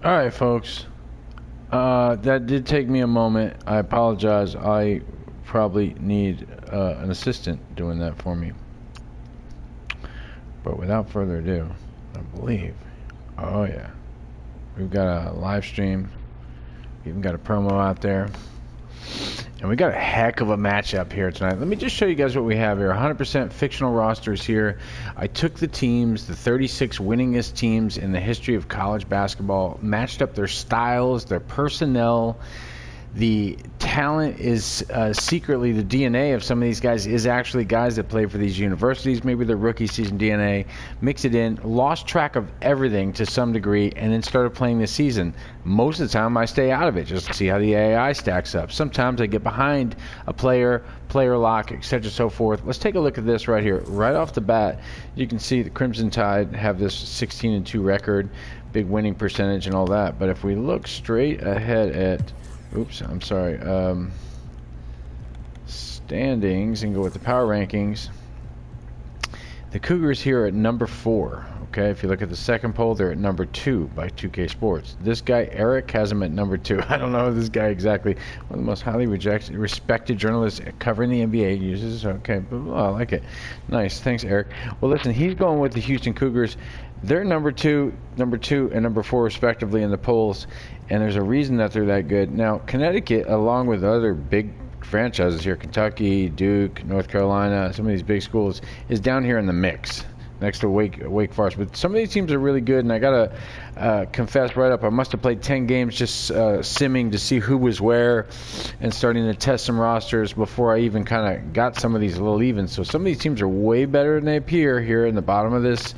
All right, folks. That did take me a moment. I apologize. I probably need an assistant doing that for me. But without further ado, I believe. Oh, yeah. We've got a live stream. Even got a promo out there. And we got a heck of a matchup here tonight. Let me just show you guys what we have here. 100% fictional rosters here. I took the teams, the 36 winningest teams in the history of college basketball, matched up their styles, their personnel. The talent is secretly the DNA of some of these guys is actually guys that play for these universities. Maybe their rookie season DNA. Mix it in. Lost track of everything to some degree and then started playing this season. Most of the time I stay out of it just to see how the AI stacks up. Sometimes I get behind a player lock, etc. so forth. Let's take a look at this right here. Right off the bat, you can see the Crimson Tide have this 16-2 record, big winning percentage and all that. But if we look straight ahead at standings and go with the power rankings. The Cougars here are at number 4. Okay, if you look at the second poll, they're at number 2 by 2K Sports. This guy, Eric, has them at number 2. I don't know this guy exactly. One of the most highly respected journalists covering the NBA uses. Okay, but I like it. Nice. Thanks, Eric. Well, listen, he's going with the Houston Cougars. They're number 2, and number 4 respectively in the polls, and there's a reason that they're that good. Now, Connecticut, along with other big franchises here, Kentucky, Duke, North Carolina, some of these big schools, is down here in the mix next to Wake Forest. But some of these teams are really good, and I got to confess right up, I must have played 10 games just simming to see who was where and starting to test some rosters before I even kind of got some of these a little even. So some of these teams are way better than they appear here in the bottom of this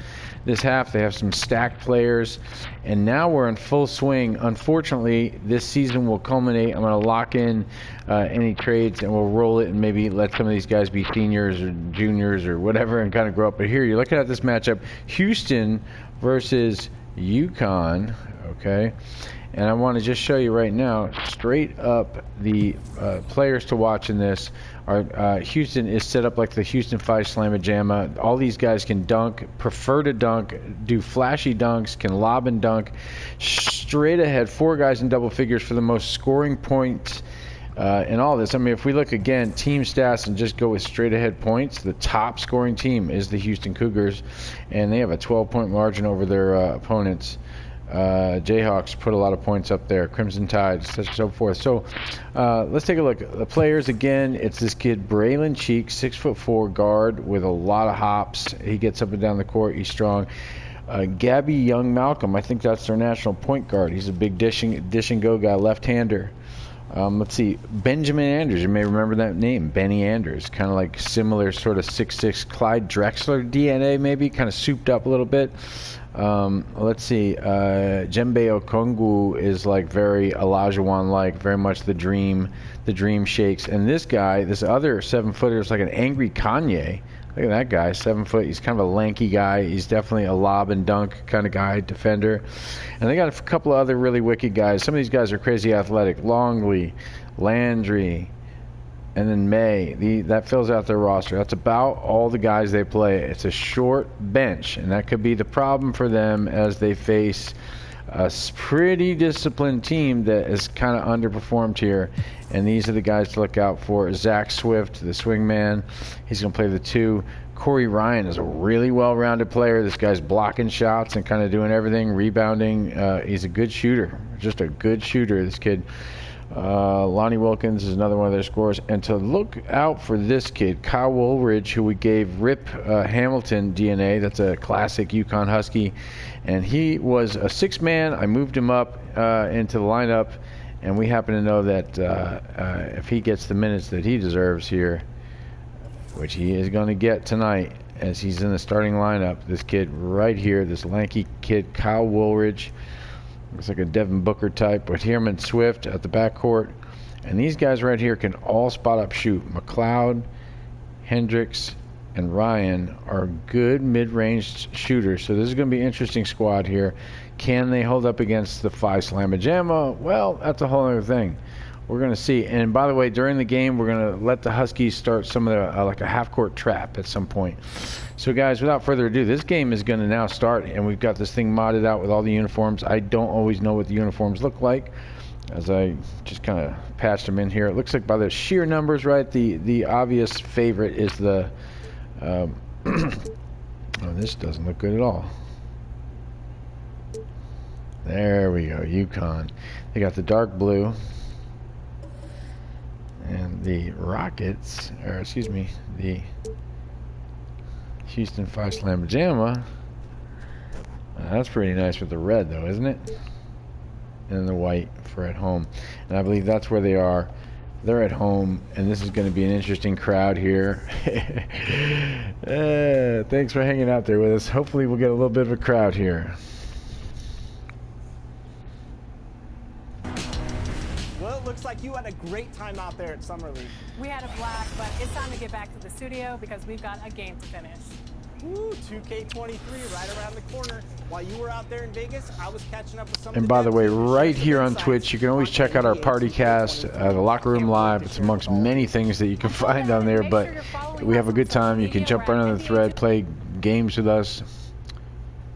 half. They have some stacked players, and now we're in full swing. Unfortunately, this season will culminate. I'm going to lock in any trades, and we'll roll it and maybe let some of these guys be seniors or juniors or whatever and kind of grow up. But here, you're looking at this matchup, Houston versus UConn, okay? And I want to just show you right now, straight up, the players to watch in this are Houston is set up like the Houston Phi Slamma Jamma. All these guys can dunk, prefer to dunk, do flashy dunks, can lob and dunk. Straight ahead, 4 guys in double figures for the most scoring points in all this. I mean, if we look again, team stats and just go with straight ahead points, the top scoring team is the Houston Cougars, and they have a 12-point margin over their opponents. Jayhawks put a lot of points up there, Crimson Tide, such and so forth. So let's take a look. The players, again, it's this kid, Braylon Cheek, 6'4" guard with a lot of hops. He gets up and down the court. He's strong. Gabby Young Malcolm, I think that's their national point guard. He's a big dish and go guy, left-hander. Let's see, Benjamin Andrews, you may remember that name, Benny Andrews, kind of like similar sort of 6'6", Clyde Drexler DNA maybe, kind of souped up a little bit. Let's see, Djembe Onkongwu is like very Olajuwon-like, very much the dream shakes. And this guy, this other 7-footer is like an angry Kanye. Look at that guy, 7 foot. He's kind of a lanky guy. He's definitely a lob and dunk kind of guy, defender. And they got a couple of other really wicked guys. Some of these guys are crazy athletic. Longley, Landry, and then May. That fills out their roster. That's about all the guys they play. It's a short bench, and that could be the problem for them as they face a pretty disciplined team that is kind of underperformed here. And these are the guys to look out for. Zach Swift, the swingman. He's going to play the 2. Corey Ryan is a really well-rounded player. This guy's blocking shots and kind of doing everything, rebounding. He's a good shooter, just a good shooter, this kid. Lonnie Wilkins is another one of their scorers. And to look out for this kid, Kyle Woolridge, who we gave Rip Hamilton DNA. That's a classic UConn Husky. And he was a 6-man. I moved him up into the lineup. And we happen to know that if he gets the minutes that he deserves here, which he is going to get tonight as he's in the starting lineup, this kid right here, this lanky kid, Kyle Woolridge, looks like a Devin Booker type, but Herman Swift at the backcourt. And these guys right here can all spot up shoot. McLeod, Hendricks, and Ryan are good mid-range shooters. So this is going to be an interesting squad here. Can they hold up against the Phi Slamma Jamma? Well, that's a whole other thing. we're going to see. And by the way, during the game, we're going to let the Huskies start some of the, like a half-court trap at some point. So, guys, without further ado, this game is going to now start, and we've got this thing modded out with all the uniforms. I don't always know what the uniforms look like, as I just kind of patched them in here. It looks like by the sheer numbers, right, the obvious favorite is the... oh, this doesn't look good at all. There we go, UConn. They got the dark blue. And the Rockets, or excuse me, the Houston Phi Slamma Jamma. That's pretty nice with the red, though, isn't it? And the white for at home. And I believe that's where they are. They're at home, and this is going to be an interesting crowd here. Thanks for hanging out there with us. Hopefully we'll get a little bit of a crowd here. Looks like you had a great time out there at Summer League. We had a blast, but it's time to get back to the studio because we've got a game to finish. Ooh, 2K23 right around the corner. While you were out there in Vegas, I was catching up with some. And by the way, right here on Twitch, you can always check out our party cast, the Locker Room Live. It's amongst many things that you can find on there, but we have a good time. You can jump right on the thread, play games with us.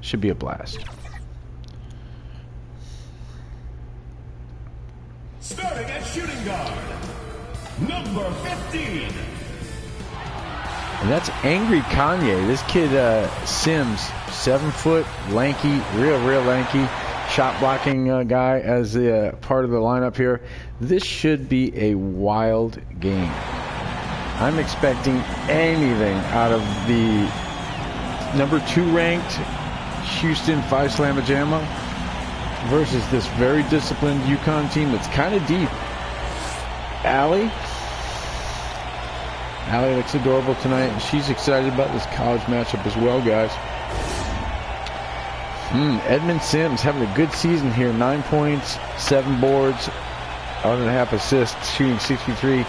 Should be a blast. Starting at shooting guard, number 15. And that's Angry Kanye. This kid, Sims, 7 foot, lanky, real lanky, shot blocking guy as the part of the lineup here. This should be a wild game. I'm expecting anything out of the number 2 ranked Houston Phi Slamma Jamma versus this very disciplined UConn team that's kind of deep. Allie looks adorable tonight, and she's excited about this college matchup as well, guys. Edmund Sims having a good season here. 9 points, 7 boards, 11.5 assists, shooting 63%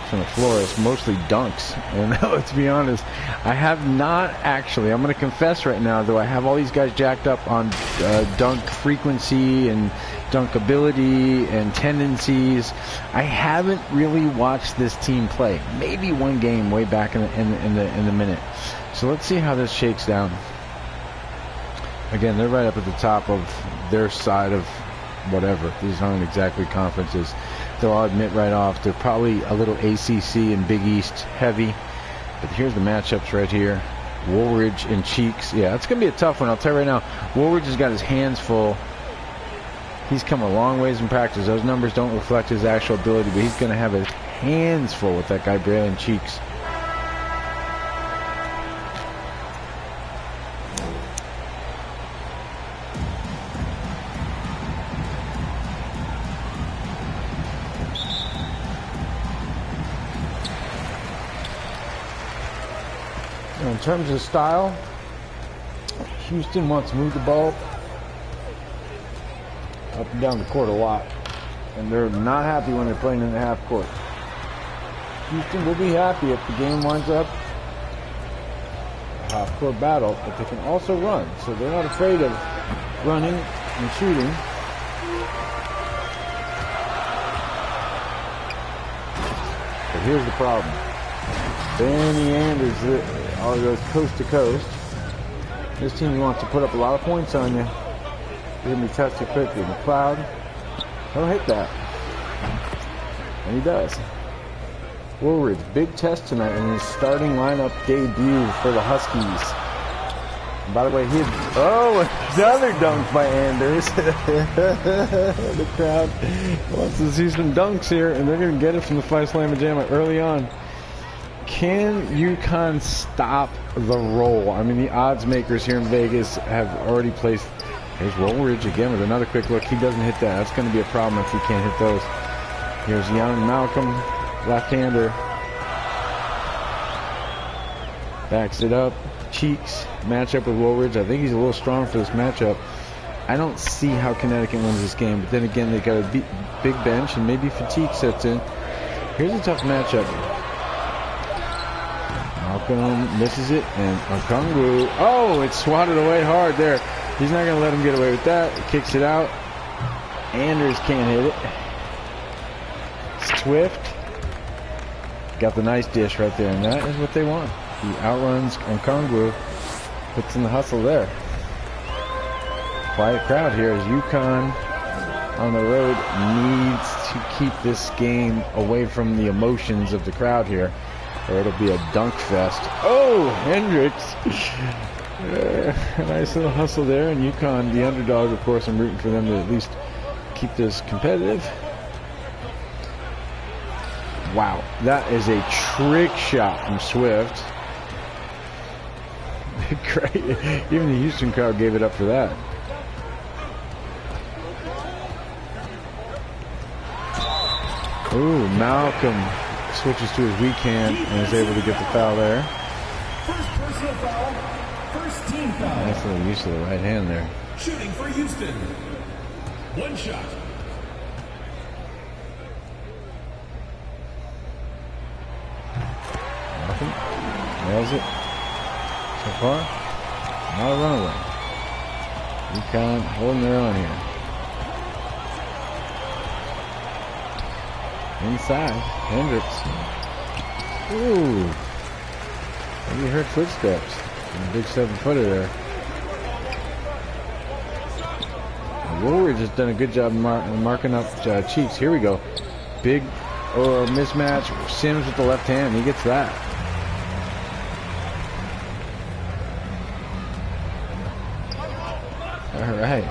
from the floor. It's mostly dunks. And let's be honest, I have not actually, I'm going to confess right now, though I have all these guys jacked up on dunk frequency and dunk ability and tendencies. I haven't really watched this team play. Maybe one game way back in the minute. So let's see how this shakes down. Again, they're right up at the top of their side of whatever. These aren't exactly conferences. Though I'll admit right off, they're probably a little ACC and Big East heavy. But here's the matchups right here. Woolridge and Cheeks. Yeah, it's going to be a tough one. I'll tell you right now. Woolridge has got his hands full. He's come a long ways in practice. Those numbers don't reflect his actual ability, but he's going to have his hands full with that guy, Braylon Cheeks. In terms of style, Houston wants to move the ball up and down the court a lot, and they're not happy when they're playing in the half court. Houston will be happy if the game winds up a half court battle, but they can also run, so they're not afraid of running and shooting. But here's the problem. Benny Anders all goes coast to coast. This team wants to put up a lot of points on you. You're going to be tested quickly. McLeod, he'll hit that. And he does. Woolridge, big test tonight in his starting lineup debut for the Huskies. And by the way, another dunk by Anders. The crowd wants to see some dunks here, and they're going to get it from the Phi Slamma Jamma early on. Can UConn stop the roll? I mean, the odds makers here in Vegas have already placed. Here's Woolridge again with another quick look. He doesn't hit that. That's going to be a problem if he can't hit those. Here's young Malcolm, left-hander. Backs it up. Cheeks, matchup with Woolridge. I think he's a little strong for this matchup. I don't see how Connecticut wins this game, but then again, they got a big bench, and maybe fatigue sets in. Here's a tough matchup. Malcolm misses it, and Onkongwu. Oh, it's swatted away hard there. He's not going to let him get away with that. He kicks it out. Anders can't hit it. Swift. Got the nice dish right there, and that is what they want. He outruns Onkongwu, puts in the hustle there. Quiet crowd here as UConn on the road needs to keep this game away from the emotions of the crowd here, or it'll be a dunk fest. Oh, Hendricks. A nice little hustle there, and UConn, the underdog, of course, I'm rooting for them to at least keep this competitive. Wow, that is a trick shot from Swift. Great. Even the Houston crowd gave it up for that. Ooh, Malcolm switches to his weak hand and is able to get the foul there. First personal foul, first team foul. Nice little use of the right hand there. Shooting for Houston. One shot. Malcolm nails it. So far, not a runaway. UConn holding their own here. Inside, Hendricks. Ooh. Maybe heard footsteps. And a big 7-footer there. Warriors just done a good job marking up Cheeks. Here we go. Big mismatch. Sims with the left hand. He gets that. All right.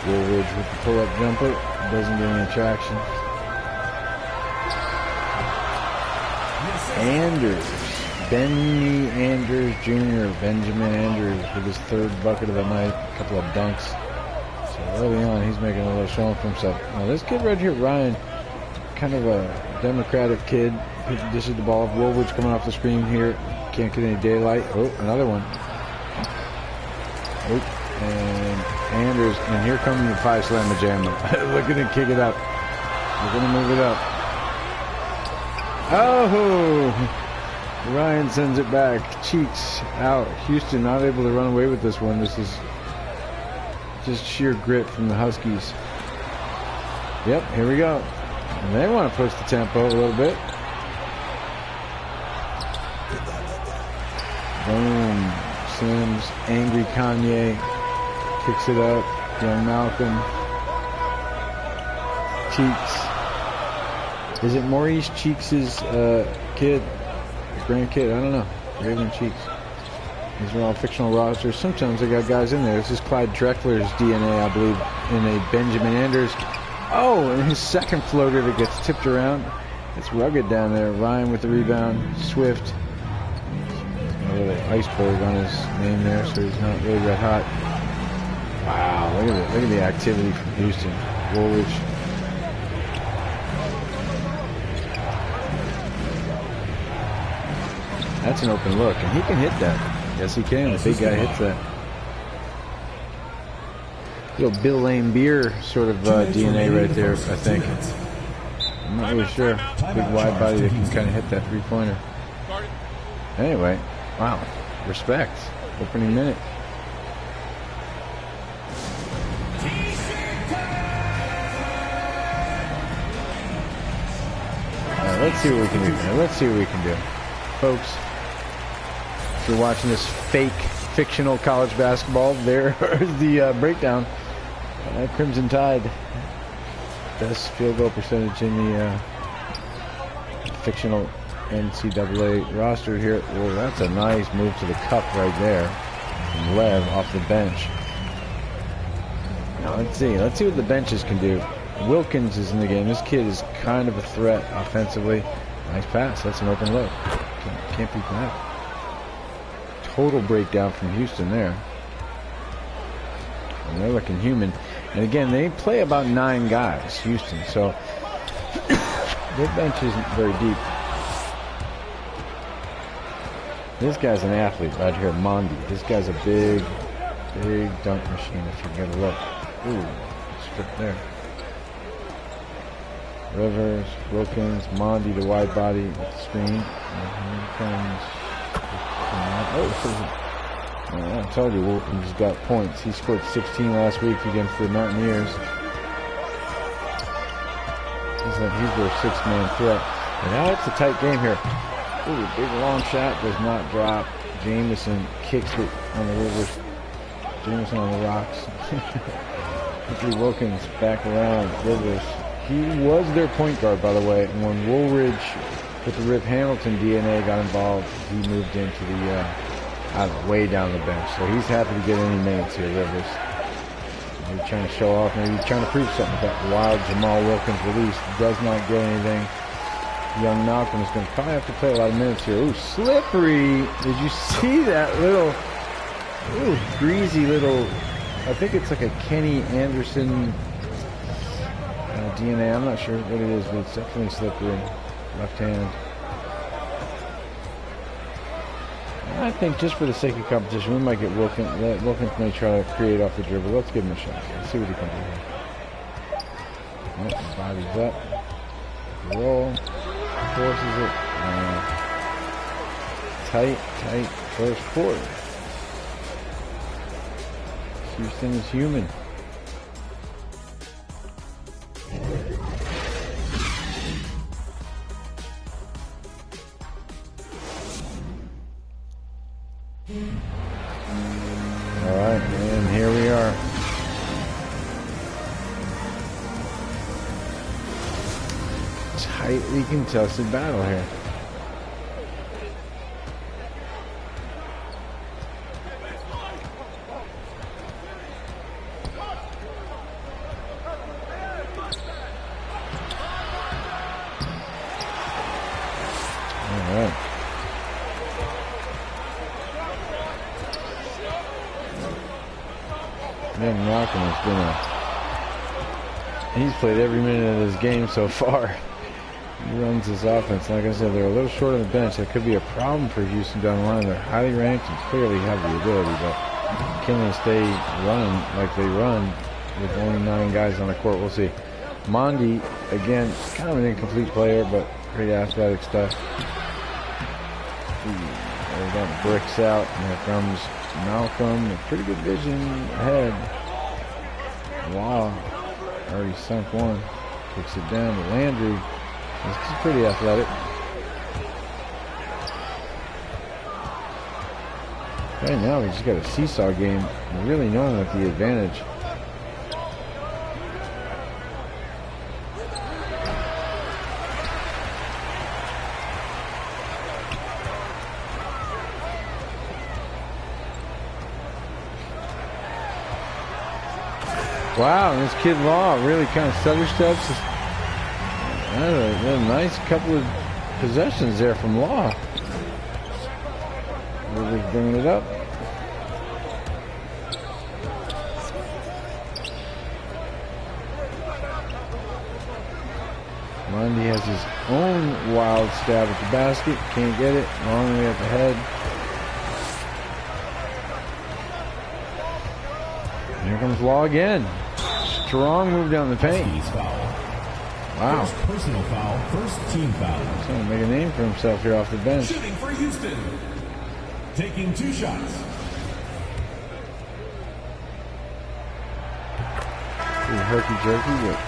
Woolridge with the pull-up jumper. Doesn't get any traction. Anders. Benny Anders Jr. Benjamin Anders with his third bucket of the night. A couple of dunks. So early on, he's making a little showing for himself. Now this kid right here, Ryan, kind of a democratic kid. He dishes the ball. Woolridge coming off the screen here. Can't get any daylight. Oh, another one. Oh, and Anders, and here comes the Phi Slamma Jamma. Looking to kick it up. We're going to move it up. Oh! Ryan sends it back. Cheeks out. Houston not able to run away with this one. This is just sheer grit from the Huskies. Yep, here we go. And they want to push the tempo a little bit. Boom. Sims, angry Kanye. Kicks it up. Young Malcolm. Cheeks. Is it Maurice Cheeks' kid? Grandkid? I don't know. Raven Cheeks. These are all fictional rosters. Sometimes they got guys in there. This is Clyde Drexler's DNA, I believe, in a Benjamin Anders. Oh, and his second floater that gets tipped around. It's rugged down there. Ryan with the rebound. Swift. A little iceberg on his name there, so he's not really that hot. Wow, look at the activity from Houston. Woolridge. That's an open look, and he can hit that. Yes, he can. The big guy hits that. Little Bill Laimbeer sort of DNA right there, I think. I'm not really sure. Big wide body that can kind of hit that three-pointer. Anyway, wow. Respect. Opening minute. Let's see what we can do here. Let's see what we can do. Folks, if you're watching this fake, fictional college basketball, there's the breakdown. Crimson Tide. Best field goal percentage in the fictional NCAA roster here. Well, that's a nice move to the cup right there. From Lev off the bench. Now, let's see what the benches can do. Wilkins is in the game. This kid is kind of a threat offensively. Nice pass. That's an open look. Can't beat that. Total breakdown from Houston there. And they're looking human. And again, they play about 9 guys, Houston. So their bench isn't very deep. This guy's an athlete right here, Mondi. This guy's a big dunk machine if you get a look. Ooh, strip there. Rivers, Wilkins, Mondi, the wide body with the screen. And here comes. I told you, he's got points. He scored 16 last week against the Mountaineers. He's their six-man threat. And now it's a tight game here. Ooh, big long shot does not drop. Jameson kicks it on the Rivers. Jameson on the rocks. Quickly Wilkins back around Rivers. He was their point guard, by the way. And when Woolridge with the Rip Hamilton DNA got involved, he moved into the way down the bench. So he's happy to get any minutes here, Rivers. Maybe trying to show off, maybe trying to prove something. That wild Jamal Wilkins release does not get anything. Young Malcolm is going to probably have to play a lot of minutes here. Ooh, slippery. Did you see that little, greasy little, I think it's like a Kenny Anderson DNA. I'm not sure what it is, but it's definitely slippery. Left hand. I think just for the sake of competition, we might get Wilkins. Wilkins may try to create off the dribble. Let's give him a shot. Let's see what he can do here. Oh, body's up. Roll. Forces it. Tight first quarter. Houston is human. Alright, and here we are. Tightly contested battle here. Alright. Young Malcolm has been he's played every minute of this game so far. He runs his offense. Like I said, they're a little short on the bench. That could be a problem for Houston down the line. They're highly ranked and clearly have the ability, but can they stay running like they run with only 9 guys on the court? We'll see. Mondi, again, kind of an incomplete player, but great athletic stuff. There that bricks out, and here comes Malcolm with pretty good vision ahead. Wow, already sunk one. Kicks it down to Landry. He's pretty athletic. Right now, we just got a seesaw game. Really no one with the advantage. Wow, and this kid Law really kind of stutter steps. A nice couple of possessions there from Law. Rivers bringing it up. Mondi has his own wild stab at the basket. Can't get it. Long way at the head. And here comes Law again. Strong move down the paint. Wow. First personal foul, first team foul. He's trying to make a name for himself here off the bench. Shooting for Houston. Taking 2 shots. Pretty herky-jerky, but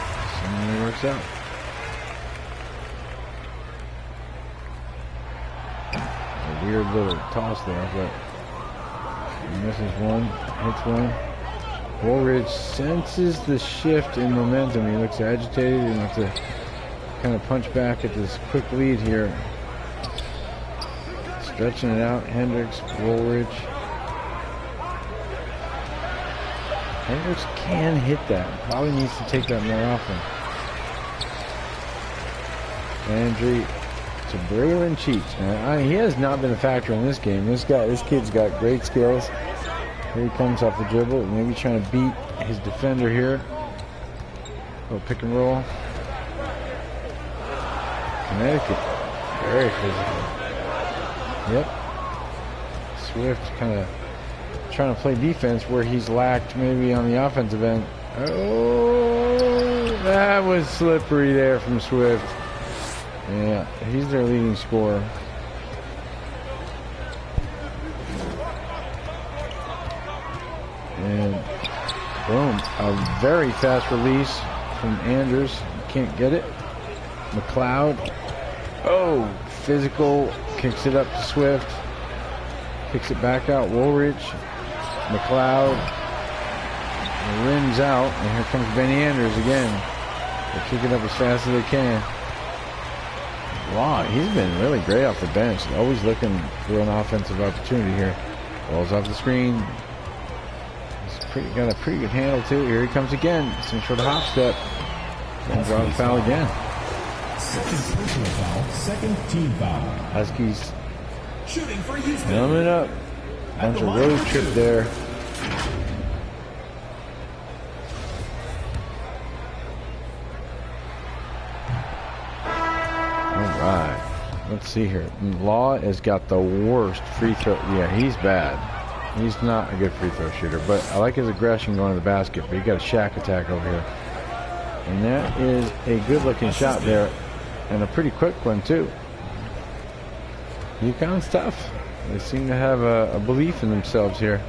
seemingly works out. A weird little toss there, but he misses one, hits one. Woolridge senses the shift in momentum. He looks agitated and has to kind of punch back at this quick lead here. Stretching it out, Hendricks, Woolridge. Hendricks can hit that. Probably needs to take that more often. Landry to Braylon Cheats. He has not been a factor in this game. This kid's got great skills. Here he comes off the dribble, maybe trying to beat his defender here. Little pick and roll. Connecticut, very physical. Yep. Swift kind of trying to play defense where he's lacked maybe on the offensive end Oh, that was slippery there from Swift. Yeah, he's their leading scorer. And boom, a very fast release from Andrews. Can't get it. McLeod. Oh, physical. Kicks it up to Swift. Kicks it back out. Woolridge. McLeod. Rims out. And here comes Benny Andrews again. They kick it up as fast as they can. Wow, he's been really great off the bench. Always looking for an offensive opportunity here. Ball's off the screen. He's got a pretty good handle too. Here he comes again. Some sort of hop step. And draw the foul again. Second personal foul, second team foul. Huskies Shooting for Houston. coming up. Bunch of road trip there. Alright. Let's see here. Law has got the worst free throw. Yeah, he's bad. He's not a good free throw shooter, but I like his aggression going to the basket, but he got a shack attack over here. And that is a good looking shot there. And a pretty quick one too. UConn's tough. They seem to have a belief in themselves here.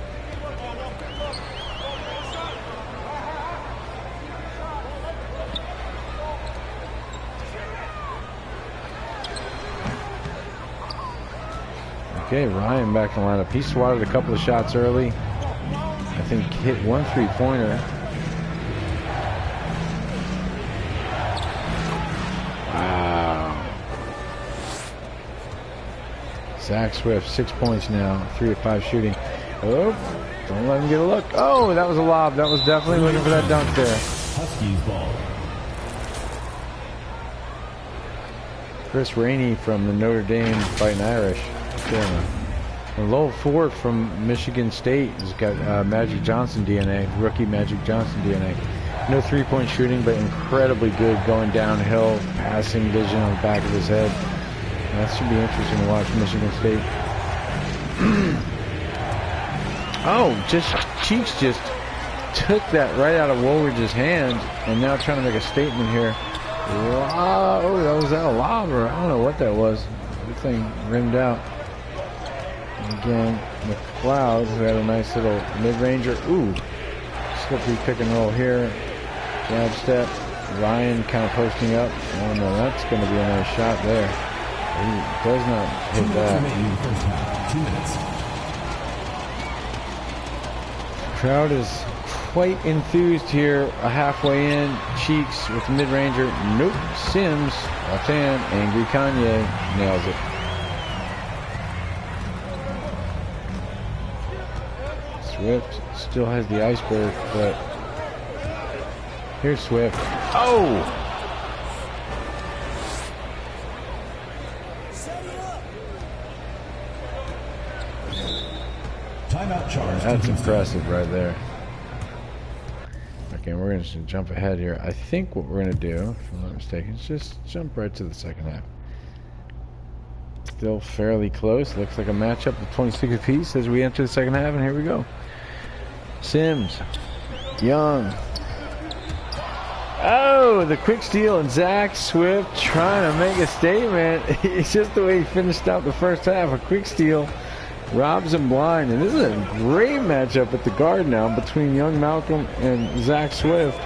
Okay, Ryan back in the lineup. He swatted a couple of shots early. I think hit one three-pointer. Wow. Zach Swift, 6 points now, 3 of 5 shooting. Oh, don't let him get a look. Oh, that was a lob. That was definitely looking for that dunk there. Huskies ball. Chris Rainey from the Notre Dame Fighting Irish. And Lowell Ford from Michigan State has got Magic Johnson DNA, rookie Magic Johnson DNA. No three-point shooting, but incredibly good going downhill, passing vision on the back of his head. That should be interesting to watch Michigan State. Oh, Cheeks just took that right out of Woolridge's hand, and now trying to make a statement here. Oh, that was a lob, or I don't know what that was. The thing rimmed out. And again, McLeod, who had a nice little mid-ranger. Ooh, slippery pick and roll here. Jab step. Ryan kind of posting up. Oh no, that's going to be a nice shot there. He does not hit that. 2 minutes. Crowd is quite enthused here. A halfway in. Cheeks with the mid-ranger. Nope. Sims, left hand. Angry Kanye nails it. Swift still has the iceberg, but here's Swift. Oh! Timeout charge. That's impressive right there. Okay, we're going to jump ahead here. I think what we're going to do, if I'm not mistaken, is just jump right to the second half. Still fairly close. Looks like a matchup of 26 apiece as we enter the second half, and here we go. Sims. Young. Oh, the quick steal, and Zach Swift trying to make a statement. It's just the way he finished out the first half. A quick steal robs him blind, and this is a great matchup at the guard now between young Malcolm and Zach Swift.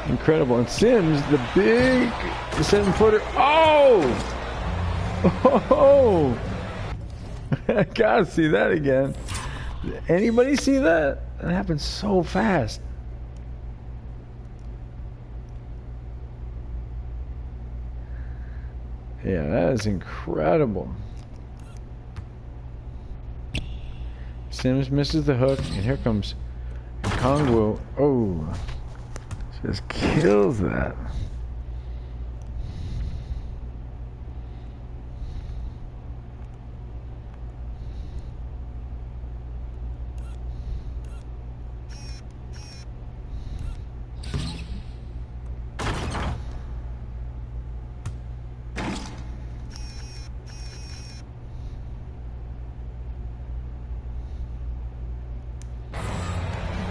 Incredible. And Sims, the big 7-footer. Oh! Oh! I gotta see that again. Did anybody see that? That happened so fast. Yeah, that is incredible. Sims misses the hook, and here comes Onkongwu. Oh, just kills that.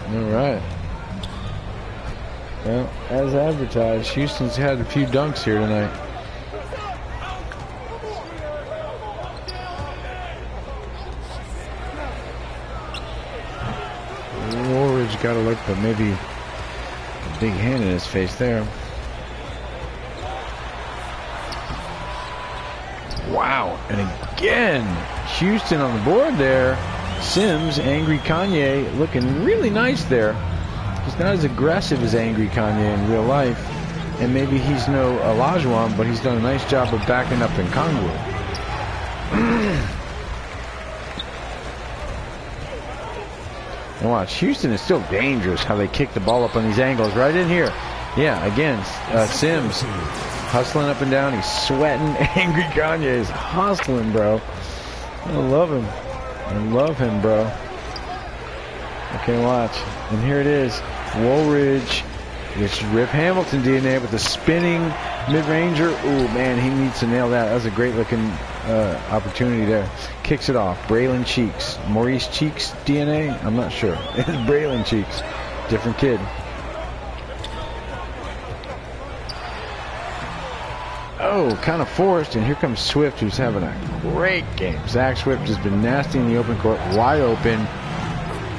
All right. Well, as advertised, Houston's had a few dunks here tonight. Warridge got a look, but maybe a big hand in his face there. Wow, and again, Houston on the board there. Sims, Angry Kanye, looking really nice there. He's not as aggressive as Angry Kanye in real life, and maybe he's no Olajuwon, but he's done a nice job of backing up Onkongwu. And watch, Houston is still dangerous how they kick the ball up on these angles right in here. Yeah, again, Sims hustling up and down. He's sweating. Angry Kanye is hustling, bro. I love him. I love him, bro. Okay, watch. And here it is. Woolridge. It's Rip Hamilton DNA with the spinning mid-ranger. Ooh, man, he needs to nail that. That was a great-looking opportunity there. Kicks it off. Braylon Cheeks. Maurice Cheeks DNA? I'm not sure. It's Braylon Cheeks. Different kid. Oh, kind of forced, and here comes Swift, who's having a great game. Zach Swift has been nasty in the open court, wide open,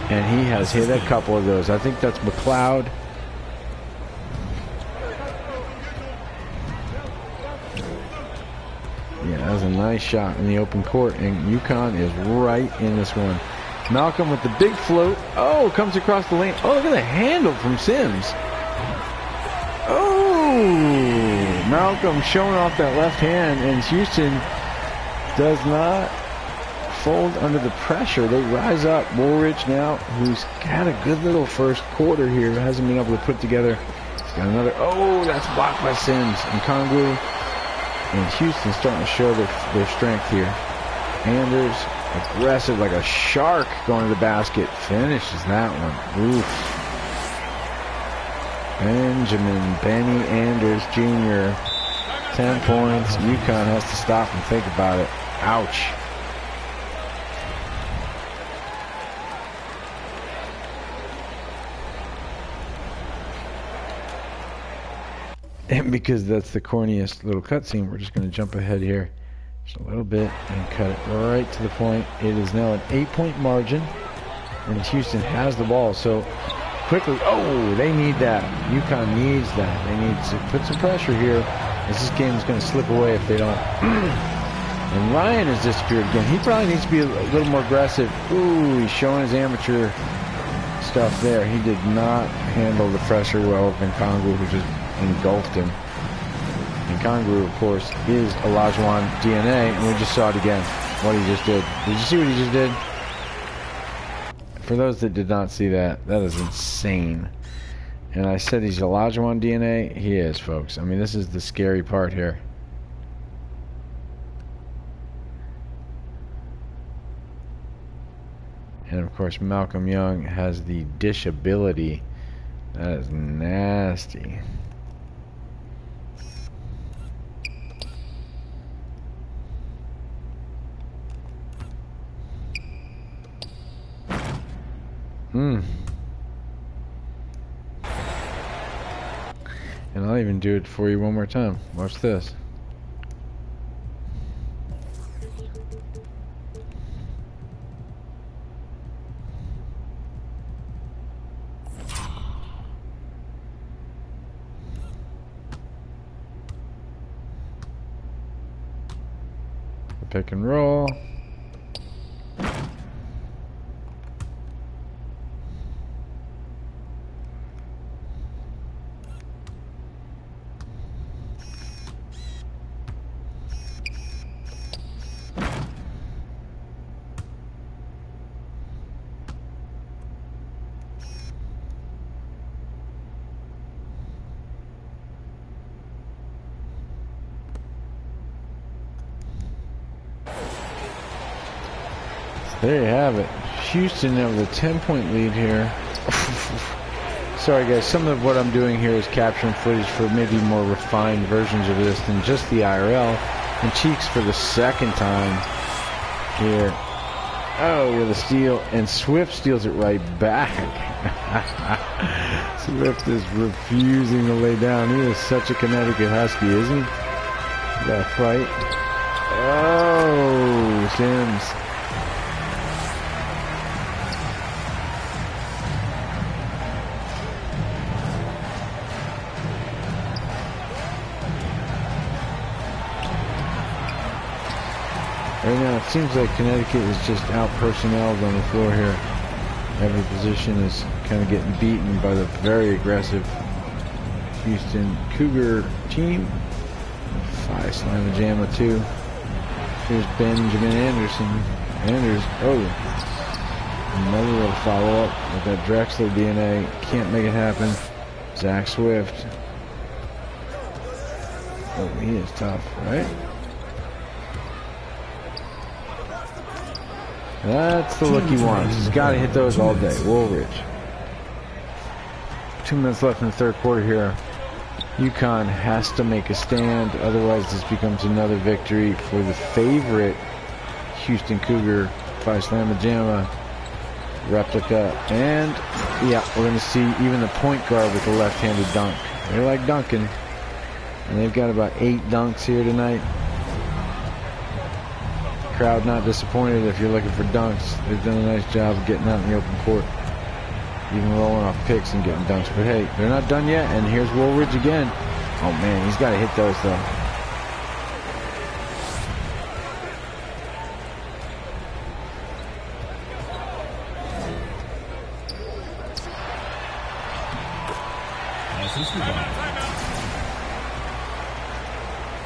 and he has hit a couple of those. I think that's McLeod. Yeah, that was a nice shot in the open court, and UConn is right in this one. Malcolm with the big float. Oh, comes across the lane. Oh, look at the handle from Sims. Oh! Malcolm showing off that left hand, and Houston does not fold under the pressure. They rise up. Woolridge now, who's got a good little first quarter here, hasn't been able to put together. He's got another. Oh, that's blocked by Sims. Onkongwu, and Houston starting to show their strength here. Anders, aggressive like a shark going to the basket. Finishes that one. Oof. Benny Anders Jr. 10 points. UConn has to stop and think about it. Ouch. And because that's the corniest little cutscene, we're just going to jump ahead here just a little bit and cut it right to the point. It is now an 8-point margin, and Houston has the ball. So quickly, oh, they need that. UConn needs that. They need to put some pressure here, as this game is going to slip away if they don't. And Ryan has disappeared again. He probably needs to be a little more aggressive. Ooh, he's showing his amateur stuff there. He did not handle the pressure well of Onkongwu, who just engulfed him. Onkongwu, of course, is Olajuwon DNA, and we just saw it again, what he just did. Did you see what he just did? For those that did not see that, that is insane. And I said he's Olajuwon DNA. He is, folks. I mean, this is the scary part here. And of course, Malcolm Young has the dish ability. That is nasty. And I'll even do it for you one more time. Watch this. The pick and roll. There you have it. Houston now with a 10-point lead here. Sorry guys, some of what I'm doing here is capturing footage for maybe more refined versions of this than just the IRL. And Cheeks for the second time here. Oh, yeah, the steal. And Swift steals it right back. Swift is refusing to lay down. He is such a Connecticut Husky, isn't he? Got a fight. Oh, Sims. Right now, it seems like Connecticut is just out-personneled on the floor here. Every position is kind of getting beaten by the very aggressive Houston Cougar team. Phi Slamma Jamma too. Here's Benjamin Anderson. Oh, another little follow-up with that Drexler DNA. Can't make it happen. Zach Swift. Oh, he is tough, right? That's the look he wants. He's got to hit those all day. Woolridge. 2 minutes left in the third quarter here. UConn has to make a stand. Otherwise, this becomes another victory for the favorite Houston Cougar, Phi Slamma Jamma replica. And, yeah, we're going to see even the point guard with the left-handed dunk. They like dunking. And they've got about 8 dunks here tonight. Crowd not disappointed if you're looking for dunks. They've done a nice job of getting out in the open court. Even rolling off picks and getting dunks. But hey, they're not done yet. And here's Woolridge again. Oh man, he's got to hit those though.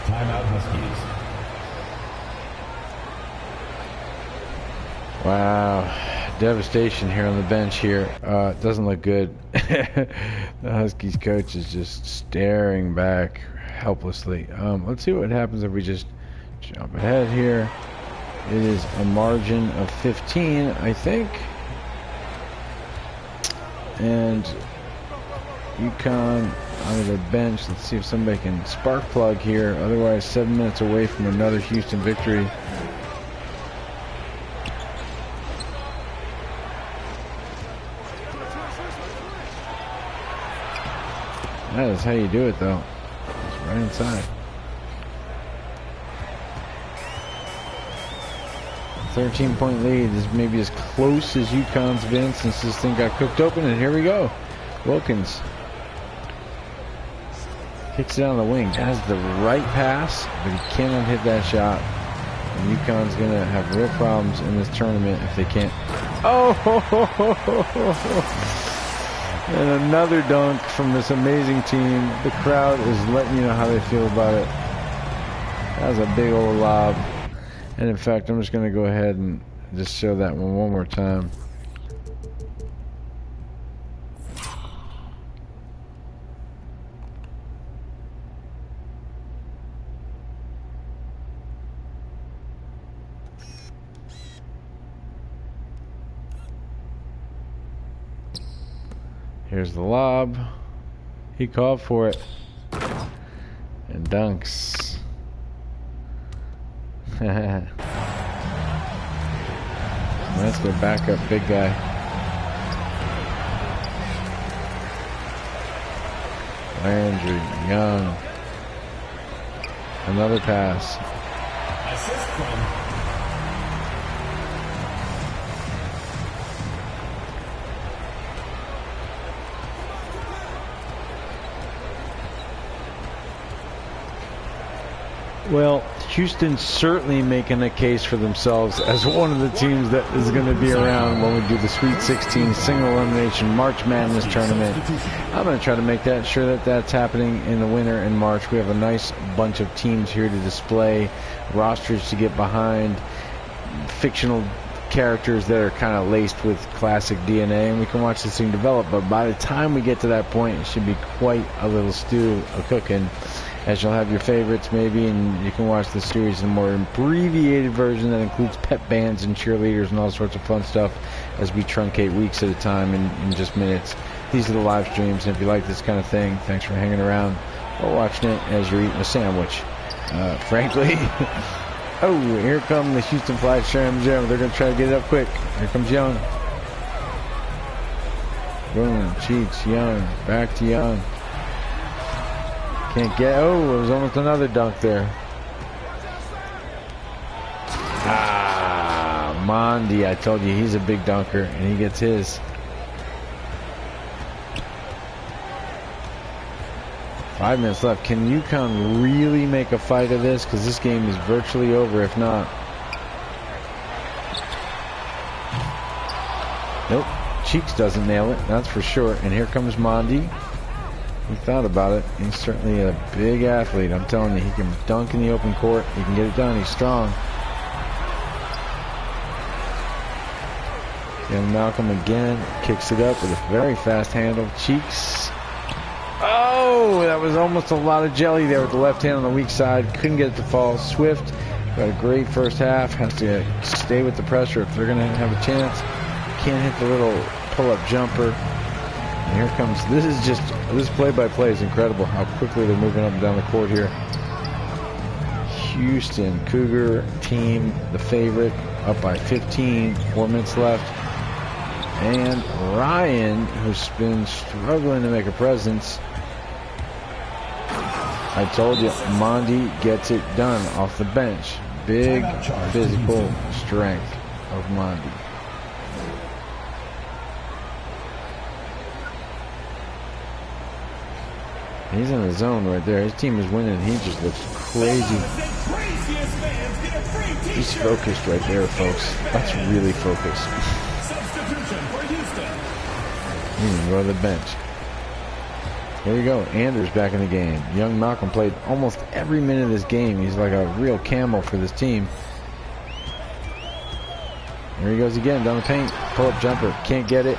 Timeout Huskies. Wow, devastation here on the bench here. It doesn't look good. The Huskies coach is just staring back helplessly. Let's see what happens if we just jump ahead here. It is a margin of 15, I think. And UConn on their bench. Let's see if somebody can spark plug here. Otherwise, 7 minutes away from another Houston victory. That is how you do it, though. It's right inside. 13-point lead is maybe as close as UConn's been since this thing got cooked open, and here we go. Wilkins kicks it on the wing. Has the right pass, but he cannot hit that shot. And UConn's going to have real problems in this tournament if they can't. Oh! And another dunk from this amazing team. The crowd is letting you know how they feel about it. That was a big old lob. And in fact, I'm just going to go ahead and just show that one more time. Here's the lob. He called for it. And dunks. Let's go back up, big guy. Landry, Young. Another pass. Assist from Well, Houston's certainly making a case for themselves as one of the teams that is going to be around when we do the Sweet 16 single elimination March Madness tournament. I'm going to try to make sure that that's happening in the winter in March. We have a nice bunch of teams here to display, rosters to get behind, fictional characters that are kind of laced with classic DNA, and we can watch this thing develop. But by the time we get to that point, it should be quite a little stew cooking, as you'll have your favorites maybe, and you can watch the series in a more abbreviated version that includes pep bands and cheerleaders and all sorts of fun stuff as we truncate weeks at a time in just minutes. These are the live streams, and if you like this kind of thing, thanks for hanging around or watching it as you're eating a sandwich. Frankly, Oh, here come the Houston Phi Slamma Jamma. They're going to try to get it up quick. Here comes Young. Boom, Cheeks, Young, back to Young. Can't get, oh, it was almost another dunk there. Ah, Mondi, I told you, he's a big dunker, and he gets his. Five minutes left. Can UConn really make a fight of this? Because this game is virtually over, if not. Nope. Cheeks doesn't nail it, that's for sure. And here comes Mondi. He thought about it. He's certainly a big athlete. I'm telling you, he can dunk in the open court. He can get it done. He's strong. And Malcolm again kicks it up with a very fast handle. Cheeks. Oh, that was almost a lot of jelly there with the left hand on the weak side. Couldn't get it to fall. Swift got a great first half. Has to stay with the pressure if they're going to have a chance. Can't hit the little pull-up jumper. And here comes, this play-by-play is incredible how quickly they're moving up and down the court here. Houston Cougar team, the favorite, up by 15, 4 minutes left. And Ryan, who's been struggling to make a presence. I told you, Mondi gets it done off the bench. Big physical strength of Mondi. He's in the zone right there. His team is winning. He just looks crazy. He's focused right there, folks. That's really focused. He can go to the bench. Here we go. Anders back in the game. Young Malcolm played almost every minute of this game. He's like a real camel for this team. Here he goes again down the paint. Pull-up jumper. Can't get it.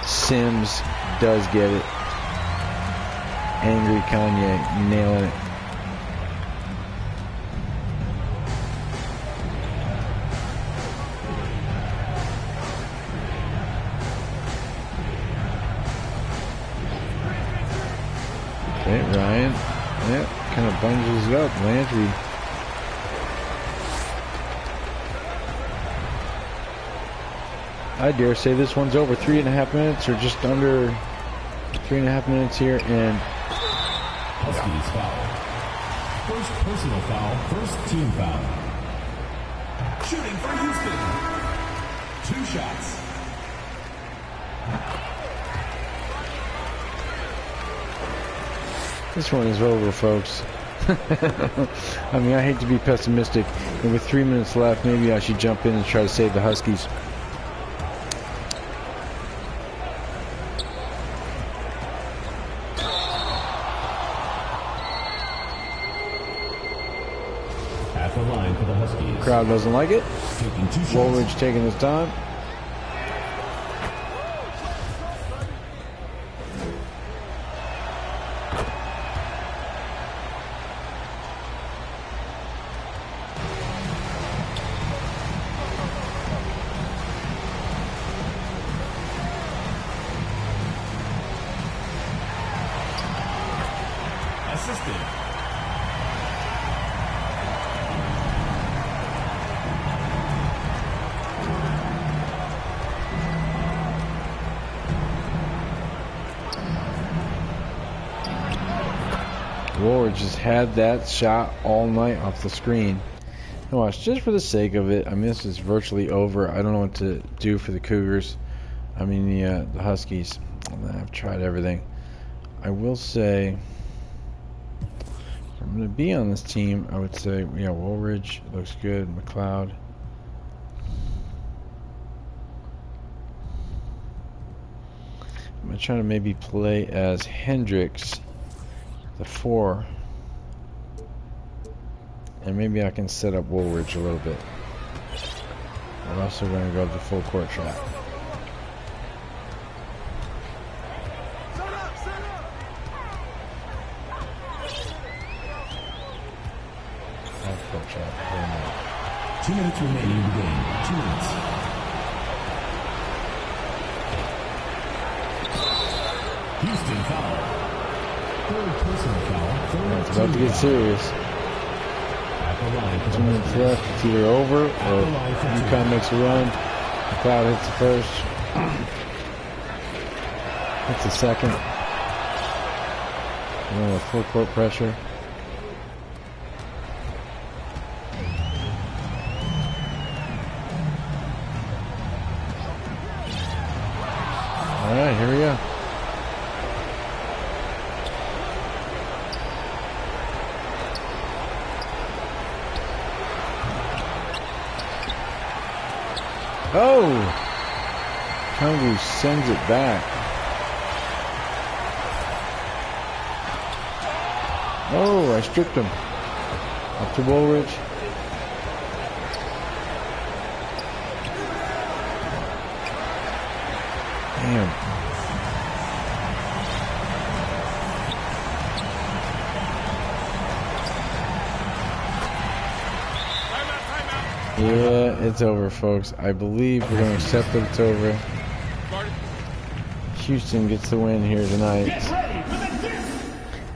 Sims does get it. Angry Kanye nailing it. Okay, Ryan. Yep, kind of bunges it up. Landry. I dare say this one's over 3.5 minutes, or just under 3.5 minutes here, and Huskies foul. First personal foul, first team foul. Shooting for Houston. 2 shots. this one is over, folks. I mean, I hate to be pessimistic, and with 3 minutes left, maybe I should jump in and try to save the Huskies. At the line for the Huskies. Crowd doesn't like it. Taking 2 shots. Woolridge taking his time. Assisted. Woolridge just had that shot all night off the screen. And watch, just for the sake of it, I mean, this is virtually over. I don't know what to do for the Cougars. I mean, the Huskies. I've tried everything. I will say, if I'm going to be on this team, I would say, yeah, Woolridge looks good. McLeod. I'm going to try to maybe play as Hendricks, the 4. And maybe I can set up Woolridge a little bit. I'm also going to go to the full court shot. Half court shot. Very nice. 2 minutes remaining in the game. 2 minutes. Houston foul. Third personal foul. It's about to get serious. At 2 minutes left. It's either over or UConn makes a run. McLeod hits the first. Hits the second. And then with full court pressure. All right, here we go. Oh! Onkongwu sends it back. Oh, I stripped him. Up to Woolridge. Damn. Yeah, it's over, folks. I believe we're going to accept that it's over. Houston gets the win here tonight.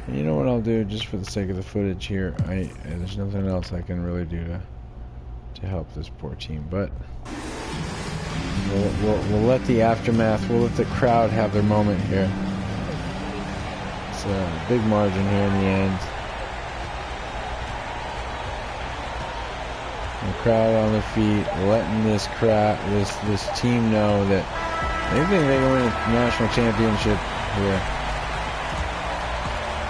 And you know what I'll do, just for the sake of the footage here, there's nothing else I can really do to help this poor team, but we'll let the aftermath, we'll let the crowd have their moment here. It's a big margin here in the end. The crowd on their feet, letting this team know that they think they can win a national championship here.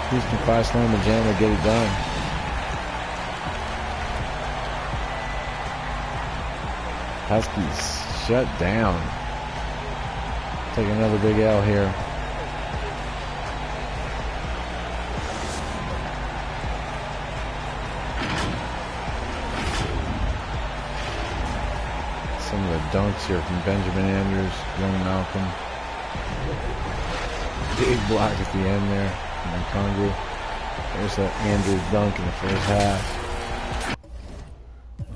Houston Phi Slamma Jamma get it done. Huskies shut down. Take another big L here. Some of the dunks here from Benjamin Andrews, young Malcolm. Big block at the end there from Onkongwu. There's that Andrews dunk in the first half.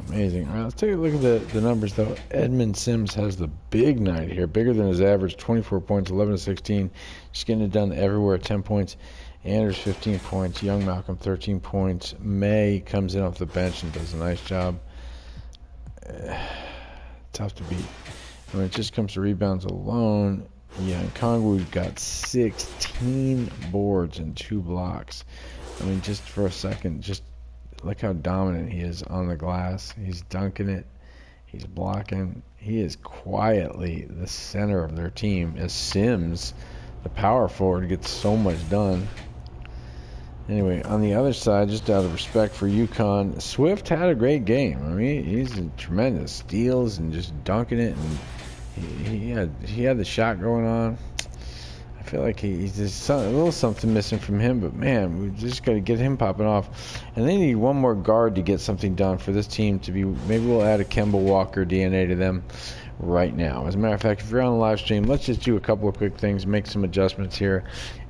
Amazing. All right, let's take a look at the numbers, though. Edmund Sims has the big night here, bigger than his average, 24 points, 11 to 16. Just getting it done everywhere, 10 points. Andrews, 15 points. Young Malcolm, 13 points. May comes in off the bench and does a nice job. Tough to beat. When it just comes to rebounds alone, Onkongwu got 16 boards and 2 blocks. I mean, just for a second, just look how dominant he is on the glass. He's dunking it. He's blocking. He is quietly the center of their team as Sims, the power forward, gets so much done. Anyway, on the other side, just out of respect for UConn, Swift had a great game. I mean, he's tremendous. Steals and just dunking it, and he had the shot going on. I feel like he's just a little something missing from him, but man, we just got to get him popping off. And they need one more guard to get something done for this team to be. Maybe we'll add a Kemba Walker DNA to them right now. As a matter of fact, if you're on the live stream, let's just do a couple of quick things, make some adjustments here,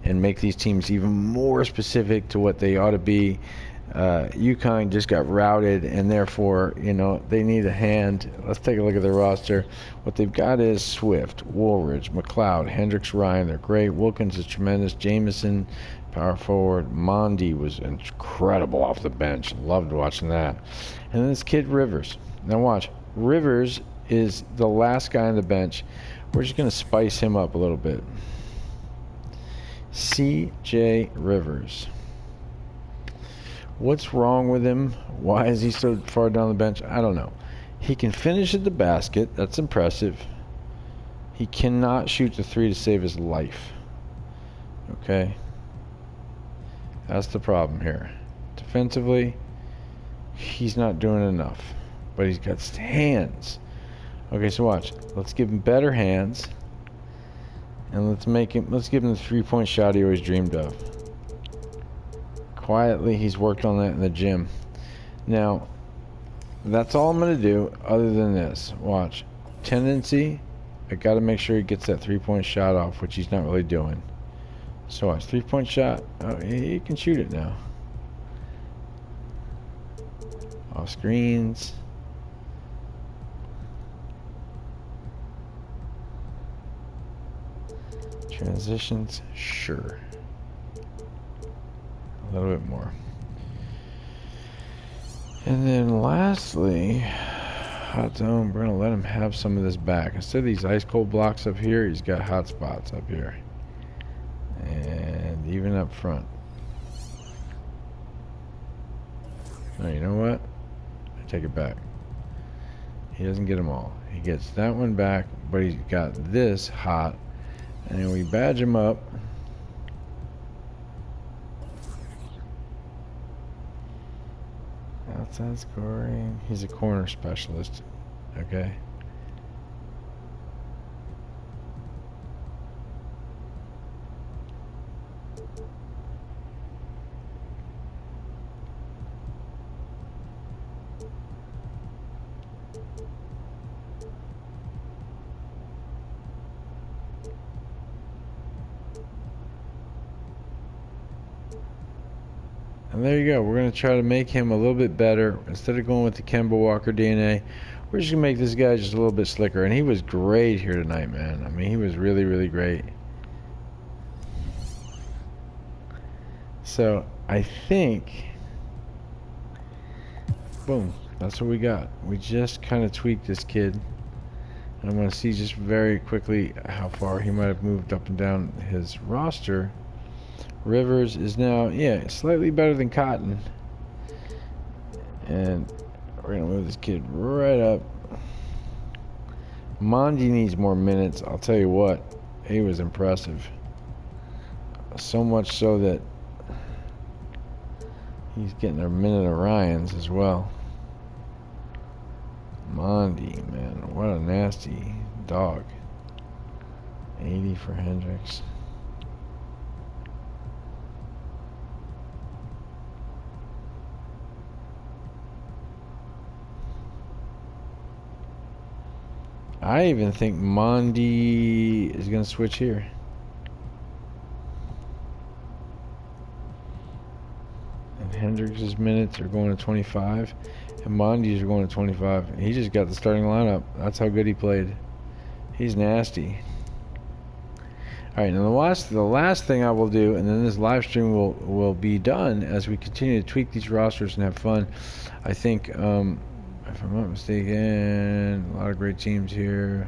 and make these teams even more specific to what they ought to be. UConn just got routed, and therefore, they need a hand. Let's take a look at their roster. What they've got is Swift, Woolridge, McLeod, Hendricks, Ryan. They're great. Wilkins is tremendous. Jamison, power forward. Mondi was incredible off the bench. Loved watching that. And then this kid Rivers. Now watch. Rivers is the last guy on the bench. We're just going to spice him up a little bit. C.J. Rivers. What's wrong with him? Why is he so far down the bench? I don't know. He can finish at the basket. That's impressive. He cannot shoot the three to save his life. Okay? That's the problem here. Defensively, he's not doing enough. But he's got hands. Okay, so watch. Let's give him better hands. And let's give him the three-point shot he always dreamed of. Quietly, he's worked on that in the gym. Now, that's all I'm going to do other than this. Watch. Tendency, I got to make sure he gets that three-point shot off, which he's not really doing. So watch. Three-point shot. Oh, he can shoot it now. Off screens. Transitions, sure. A little bit more. And then lastly, hot zone, we're going to let him have some of this back. Instead of these ice cold blocks up here, he's got hot spots up here. And even up front. Oh, you know what? I take it back. He doesn't get them all. He gets that one back, but he's got this hot. And then we badge him up. Outside scoring. He's a corner specialist. Okay. And there you go. We're going to try to make him a little bit better. Instead of going with the Djembe Walker DNA, we're just going to make this guy just a little bit slicker. And he was great here tonight, man. I mean, he was really, really great. So, I think... boom. That's what we got. We just kind of tweaked this kid. And I want to see just very quickly how far he might have moved up and down his roster. Rivers is now, yeah, slightly better than Cotton. And we're going to move this kid right up. Mondi needs more minutes. I'll tell you what, he was impressive. So much so that he's getting a minute of Ryan's as well. Mondi, man, what a nasty dog. 80 for Hendricks. I even think Mondi is going to switch here. And Hendricks' minutes are going to 25. And Mondi's are going to 25. He just got the starting lineup. That's how good he played. He's nasty. Alright, now the last thing I will do, and then this live stream will be done as we continue to tweak these rosters and have fun. I think... if I'm not mistaken, a lot of great teams here.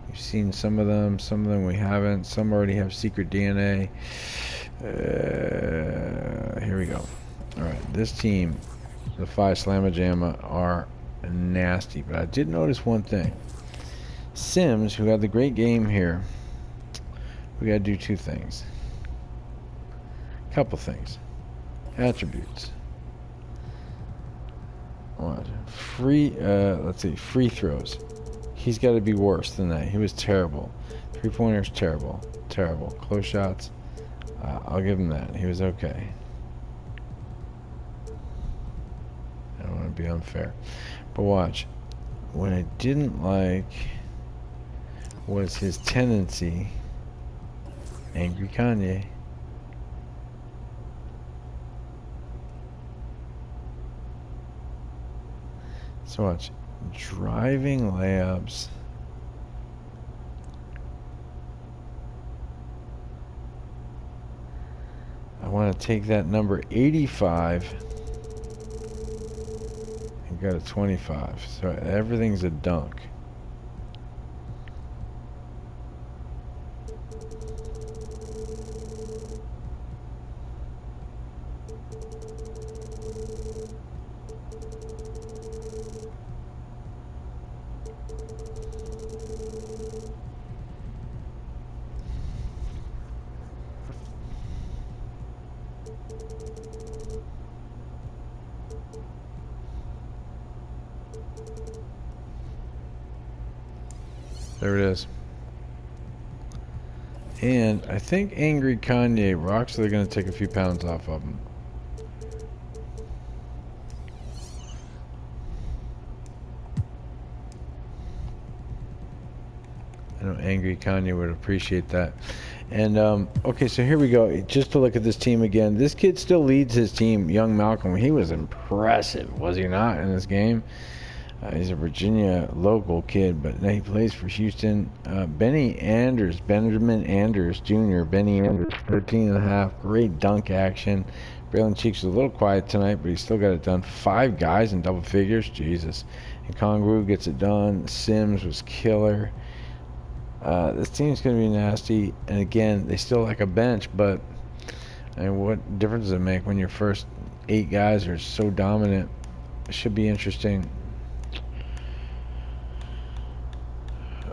We've seen some of them we haven't. Some already have secret DNA. Here we go. Alright, this team, the Phi Slamma Jamma, are nasty. But I did notice one thing. Sims, who had the great game here, we gotta do two things. Couple things. Attributes. What? Let's see, free throws. He's got to be worse than that. He was terrible. Three-pointers, terrible. Terrible. Close shots, I'll give him that. He was okay. I don't want to be unfair. But watch. What I didn't like was his tendency. Angry Kanye. So watch, driving layups. I want to take that number 85 and go to 25. So everything's a dunk. There it is. And I think Angry Kanye, we're actually going to take a few pounds off of him. I know Angry Kanye would appreciate that. And, okay, so here we go. Just to look at this team again. This kid still leads his team, young Malcolm. He was impressive, was he not, in this game? He's a Virginia local kid, but now he plays for Houston. Benjamin Anders Jr., Benny Anders, 13 and a half, great dunk action. Braylon Cheeks was a little quiet tonight, but he still got it done. 5 guys in double figures. Jesus. Onkongwu gets it done. Sims was killer. This team's going to be nasty. And again, they still like a bench, but I mean, what difference does it make when your first 8 guys are so dominant? It should be interesting.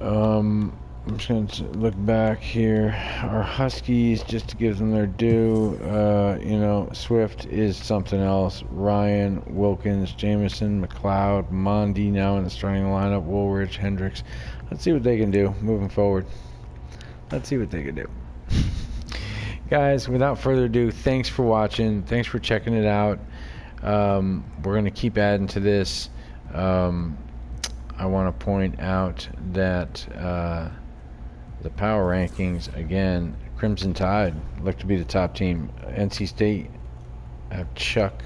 I'm just going to look back here. Our Huskies, just to give them their due, you know, Swift is something else. Ryan, Wilkins, Jamison, McLeod, Mondi now in the starting lineup, Woolridge, Hendricks. Let's see what they can do moving forward. Let's see what they can do. Guys, without further ado, thanks for watching. Thanks for checking it out. We're going to keep adding to this. I want to point out that the power rankings, again, Crimson Tide look to be the top team. NC State have Chuck,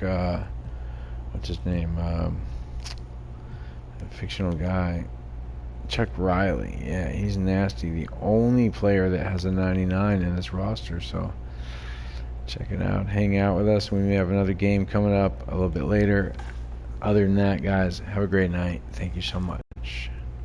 what's his name? A fictional guy. Chuck Riley. Yeah, he's nasty. The only player that has a 99 in this roster, so check it out. Hang out with us. We may have another game coming up a little bit later. Other than that, guys, have a great night. Thank you so much.